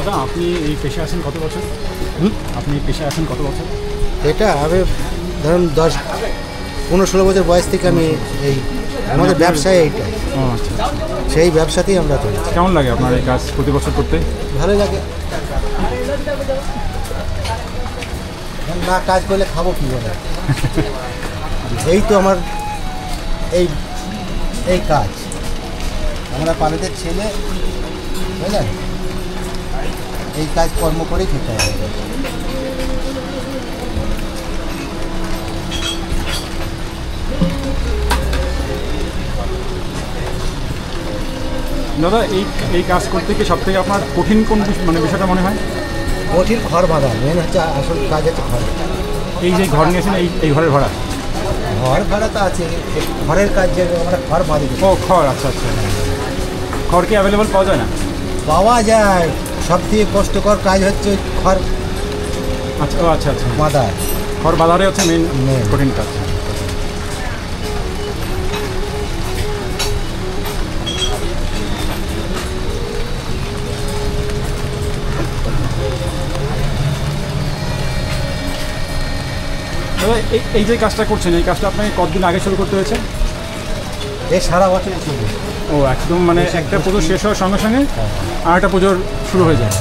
দাদা আপনি এই পেশায় আছেন কত বছর? আপনি এই পেশায় আছেন কত বছর? এটা আমি ধরুন 10-15-16 বছর বয়স থেকে আমি এই আমাদের ব্যবসায় এইটা আচ্ছা, সেই ব্যবসাতেই আমরা চলি। কেমন লাগে আপনার এই কাজ প্রতি বছর করতে? ভালো লাগে, না কাজ করলে খাবো কী বলে। এই তো আমার এই এই কাজ, আমরা পালেদের ছেলে বুঝলেন, এই কাজ কর্ম করেই খেতে হবে। দাদা এই কাজ করতে গিয়ে সবথেকে আপনার কঠিন কোন মানে বিষয়টা মনে হয়? কঠিন ঘর বাঁধা, মেন হচ্ছে আসল কাজ হচ্ছে ঘর। এই যে ঘর নিয়েছেন এই ঘরের ভাড়া? ঘর ভাড়া তো আছে, ঘরের কাজ যে আমরা ঘর বাঁধি। ও খড়, আচ্ছা আচ্ছা। খড় কি অ্যাভেলেবল পাওয়া যায় না? পাওয়া যায়, সব থেকে কষ্টকর কাজ হচ্ছে ঘর। আচ্ছা ও আচ্ছা আচ্ছা, বাঁধা, খড় বাঁধারে হচ্ছে মেন কঠিন কাজ। এই যে কাজটা করছেন, এই কাজটা আপনাকে কতদিন আগে শুরু করতে হয়েছে? এই সারা বছরই চলবে। ও একদম মানে একটা পুজো শেষ হওয়ার সঙ্গে সঙ্গে আর একটা পুজোর শুরু হয়ে যায়।